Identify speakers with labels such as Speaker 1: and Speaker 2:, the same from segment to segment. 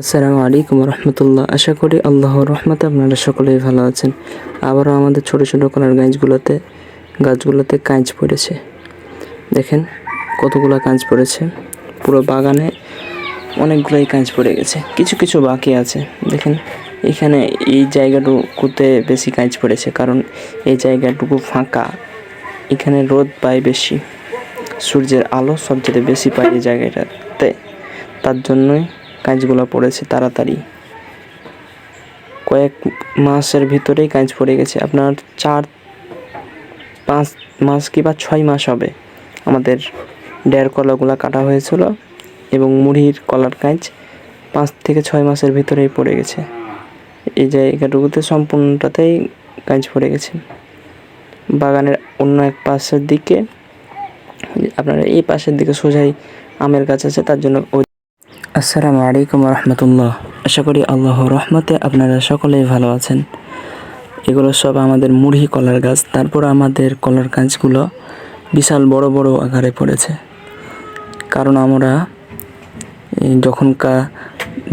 Speaker 1: আসসালামু আলাইকুম রহমতুল্লাহ। আশা করি আল্লাহর রহমতে আপনারা সকলেই ভালো আছেন। আবারও আমাদের ছোট ছোট কলার গাছগুলোতে কাঁচ পড়েছে। দেখেন কতগুলো কাঁচ পড়েছে। পুরো বাগানে অনেকগুলোই কাঁচ পড়ে গেছে, কিছু কিছু বাকি আছে। দেখেন এখানে এই জায়গাটুকুতে বেশি কাঁচ পড়েছে, কারণ এই জায়গাটুকু ফাঁকা। এখানে রোদ পায় বেশি, সূর্যের আলো সবচেয়ে বেশি পায় এই জায়গাটাতে, তার জন্যই কাঁচগুলো পড়েছে তাড়াতাড়ি। কয়েক মাসের ভিতরেই কাঁচ পড়ে গেছে। আপনার 4-5 মাস কিংবা 6 মাস হবে আমাদের ডের কলাগুলো কাটা হয়েছিল, এবং মুড়ির কলার কাঁচ 5 থেকে 6 মাসের ভিতরেই পড়ে গেছে। এই জায়গাটুকুতে সম্পূর্ণটাতেই কাঁচ পড়ে গেছে। বাগানের অন্য এক পাশের দিকে, আপনারা এই পাশের দিকে সোজাই আমের গাছ আছে, তার জন্য আসসালামু আলাইকুম রহমতুল্লাহ। আশা করি আল্লাহর রহমতে আপনারা সকলেই ভালো আছেন। এগুলো সব আমাদের মুড়ি কলার গাছ। তারপর আমাদের কলার গাছগুলো বিশাল বড় বড় আকারে পড়েছে, কারণ আমরা যখনকার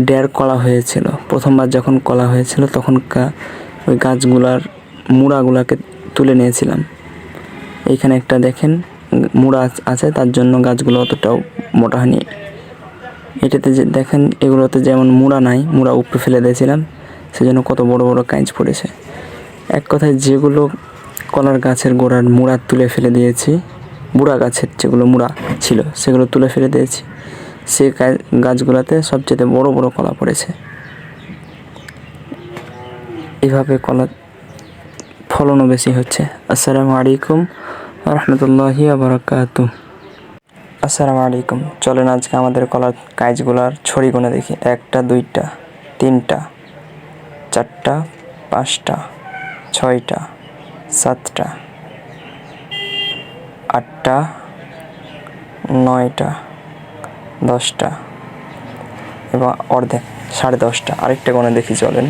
Speaker 1: ডের কলা হয়েছিল, প্রথমবার যখন কলা হয়েছিল, তখনকার ওই গাছগুলার মুড়াগুলাকে তুলে নিয়েছিলাম। এইখানে একটা দেখেন মুড়া আছে, তার জন্য গাছগুলো অতটাও মোটা হয়নি। এটাতে যে দেখেন, এগুলোতে যেমন মুড়া নাই, মুড়া উপরে ফেলে দিয়েছিলাম, সেজন্য কত বড় বড় কাঁচ পড়েছে। এক কথায় যেগুলো কলার গাছের গোড়ার মুড়া তুলে ফেলে দিয়েছি, বুড়া গাছের যেগুলো মুড়া ছিল সেগুলো তুলে ফেলে দিয়েছি, সেই গাছগুলোতে সবচেয়ে বড় বড় কলা পড়েছে। এভাবে কলা ফলনও বেশি হচ্ছে। আসসালামু আলাইকুম রহমতুল্লাহি ওয়া বারাকাতুহু। আসসালামু আলাইকুম। চলেন আজকে আমাদের কলার কাঁচগুলার ছড়ি গুনে দেখি। 1টা 2টা 3টা 4টা 5টা 6টা 7টা 8টা 9টা 10টা এবং অর্ধেক 10.5টা। আরেকটা গুনে দেখি, চলেন।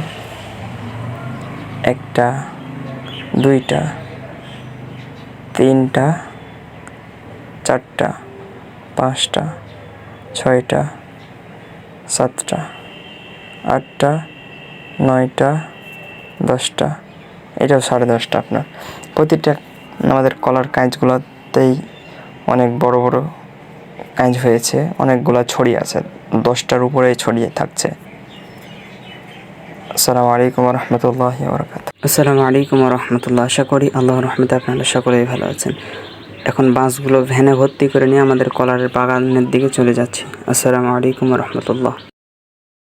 Speaker 1: 1টা 2টা 3টা 4টা 5টা 6টা 7টা 8টা 9টা 10টা, এটাও 10.5টা। আপনার প্রতিটা আমাদের কলার কাঁচগুলোতেই অনেক বড় বড় কাঁচ হয়েছে, অনেকগুলো ছড়িয়ে আছে, 10টার উপরেই ছড়িয়ে থাকছে। আসসালামু আলাইকুম রহমতুল্লাহি ওয়া বারাকাতুহু। আসসালামু আলাইকুম রহমতুল্লাহ। আশা করি আল্লাহর রহমতে আপনারা সকলেই ভালো আছেন। এখন বাঁশগুলো ভ্যানে ভর্তি করে নিয়ে আমাদের কলারের বাগানের দিকে চলে যাচ্ছি। আসসালামু আলাইকুম রহমতুল্লাহ।